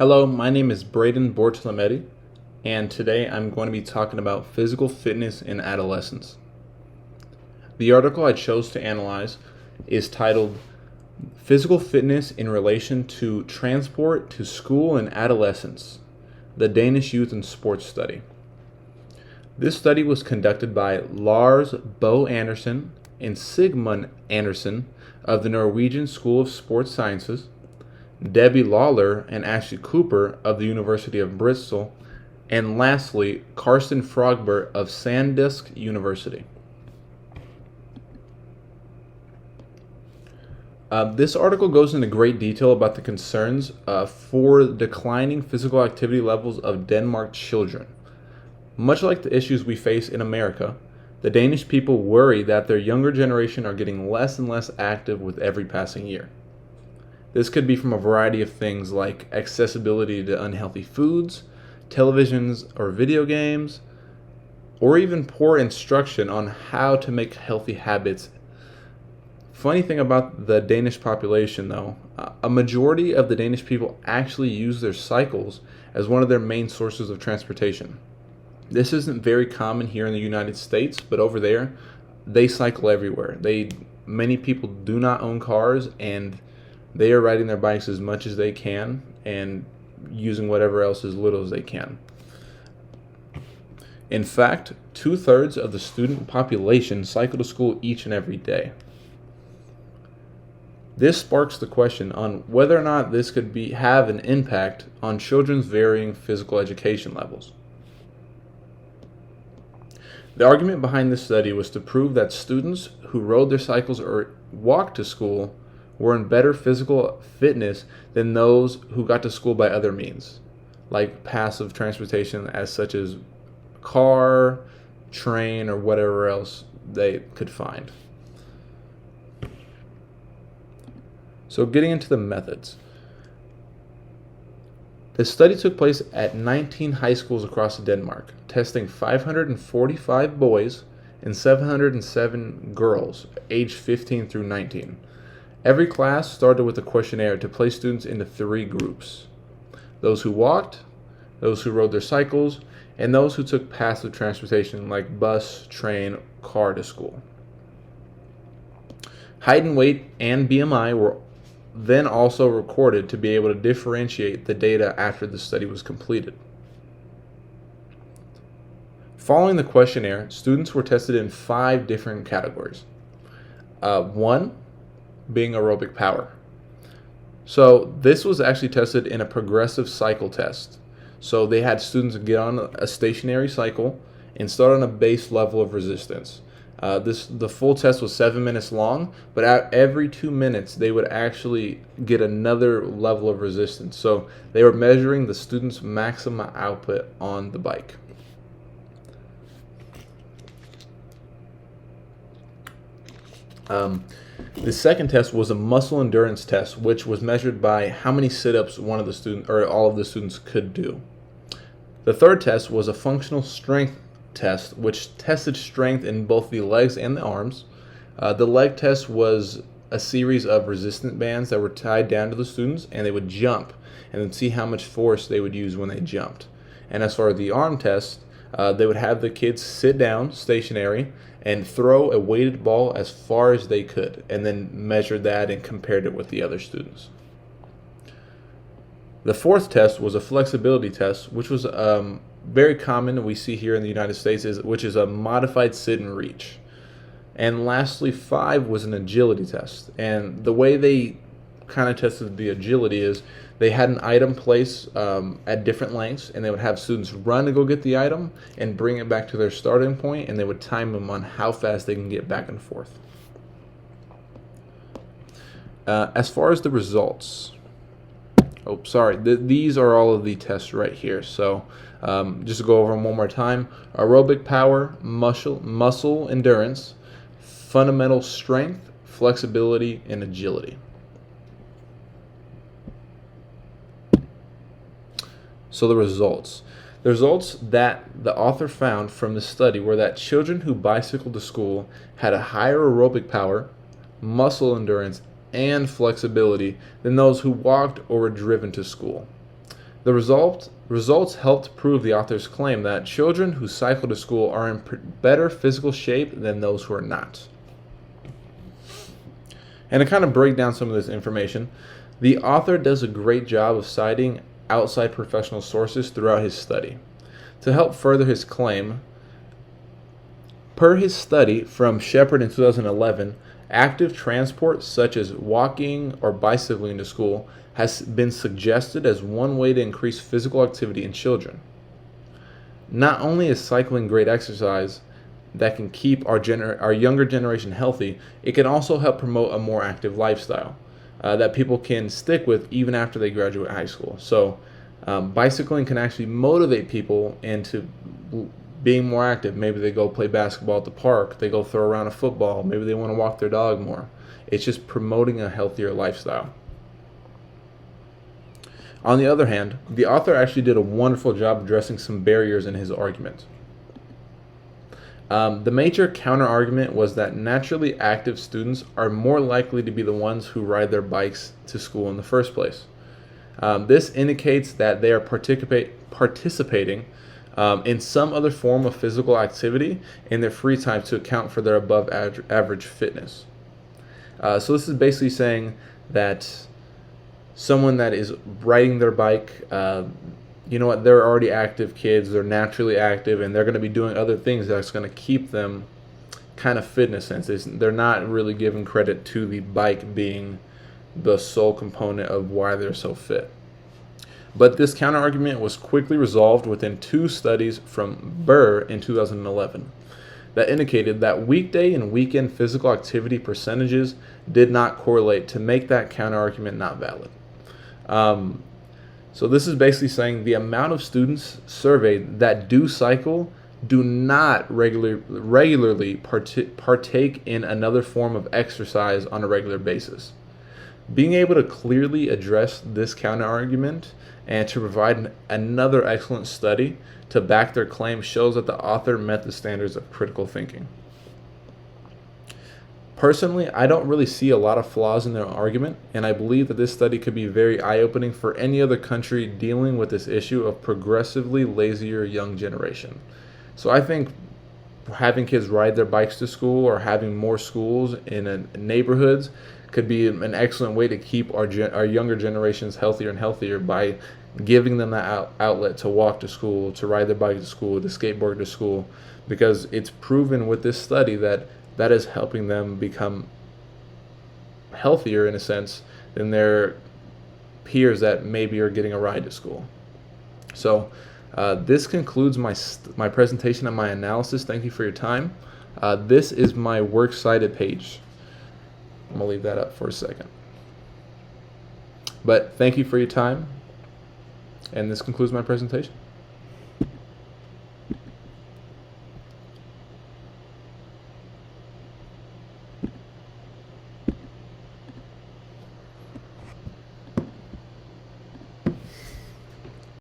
Hello, my name is Braden Bortolometti, and today I'm going to be talking about physical fitness in adolescence. The article I chose to analyze is titled Physical Fitness in Relation to Transport to School and Adolescence, the Danish Youth and Sports Study. This study was conducted by Lars Bo Andersen and Sigmund Andersen of the Norwegian School of Sports Sciences, Debbie Lawler and Ashley Cooper of the University of Bristol, and lastly, Karsten Frogbert of Sandusky University. This article goes into great detail about the concerns for declining physical activity levels of Denmark children. Much like the issues we face in America, the Danish people worry that their younger generation are getting less and less active with every passing year. This could be from a variety of things like accessibility to unhealthy foods, televisions or video games, or even poor instruction on how to make healthy habits. Funny thing about the Danish population though, a majority of the Danish people actually use their cycles as one of their main sources of transportation. This isn't very common here in the United States, but over there, they cycle everywhere. Many people do not own cars, and they are riding their bikes as much as they can and using whatever else as little as they can. In fact, 2/3 of the student population cycle to school each and every day. This sparks the question on whether or not this could have an impact on children's varying physical education levels. The argument behind this study was to prove that students who rode their cycles or walked to school were in better physical fitness than those who got to school by other means, like passive transportation such as car, train, or whatever else they could find. So getting into the methods. The study took place at 19 high schools across Denmark, testing 545 boys and 707 girls aged 15 through 19. Every class started with a questionnaire to place students into 3 groups: those who walked, those who rode their cycles, and those who took passive transportation like bus, train, car to school. Height and weight and BMI were then also recorded to be able to differentiate the data after the study was completed. Following the questionnaire, students were tested in 5 different categories. 1 being aerobic power. So this was actually tested in a progressive cycle test. So they had students get on a stationary cycle and start on a base level of resistance. The full test was 7 minutes long, but at every 2 minutes they would actually get another level of resistance. So they were measuring the student's maximum output on the bike. The second test was a muscle endurance test, which was measured by how many sit-ups one of the students or all of the students could do. The third test was a functional strength test, which tested strength in both the legs and the arms. The leg test was a series of resistance bands that were tied down to the students, and they would jump and then see how much force they would use when they jumped. And as far as the arm test, they would have the kids sit down stationary and throw a weighted ball as far as they could, and then measured that and compared it with the other students. The fourth test was a flexibility test, which was very common we see here in the United States, which is a modified sit and reach. And lastly, 5 was an agility test. And the way they kind of tested the agility is they had an item placed at different lengths, and they would have students run to go get the item and bring it back to their starting point, and they would time them on how fast they can get back and forth. As far as the results, these are all of the tests right here. So just to go over them one more time: aerobic power, muscle endurance, fundamental strength, flexibility, and agility. So the results that the author found from the study were that children who bicycled to school had a higher aerobic power, muscle endurance, and flexibility than those who walked or were driven to school. The results helped prove the author's claim that children who cycle to school are in better physical shape than those who are not. And to kind of break down some of this information, the author does a great job of citing outside professional sources throughout his study. To help further his claim, per his study from Shepard in 2011, active transport such as walking or bicycling to school has been suggested as one way to increase physical activity in children. Not only is cycling great exercise that can keep our younger generation healthy, it can also help promote a more active lifestyle that people can stick with even after they graduate high school. So bicycling can actually motivate people into being more active. Maybe they go play basketball at the park, they go throw around a football, maybe they want to walk their dog more. It's just promoting a healthier lifestyle. On the other hand, the author actually did a wonderful job addressing some barriers in his argument. The major counter-argument was that naturally active students are more likely to be the ones who ride their bikes to school in the first place. This indicates that they are participating in some other form of physical activity in their free time to account for their above average fitness. So this is basically saying that someone that is riding their bike, they're already active kids, they're naturally active, and they're going to be doing other things that's going to keep them kind of fit in a sense. They're not really giving credit to the bike being the sole component of why they're so fit. But this counter-argument was quickly resolved within 2 studies from Burr in 2011 that indicated that weekday and weekend physical activity percentages did not correlate to make that counter-argument not valid. So this is basically saying the amount of students surveyed that do cycle do not regularly partake in another form of exercise on a regular basis. Being able to clearly address this counter-argument and to provide another excellent study to back their claim shows that the author met the standards of critical thinking. Personally, I don't really see a lot of flaws in their argument, and I believe that this study could be very eye-opening for any other country dealing with this issue of progressively lazier young generation. So I think having kids ride their bikes to school or having more schools in neighborhoods could be an excellent way to keep our younger generations healthier and healthier by giving them that outlet to walk to school, to ride their bike to school, to skateboard to school, because it's proven with this study that is helping them become healthier in a sense than their peers that maybe are getting a ride to school. So this concludes my presentation and my analysis. Thank you for your time. This is my works cited page. I'm going to leave that up for a second. But thank you for your time, and this concludes my presentation.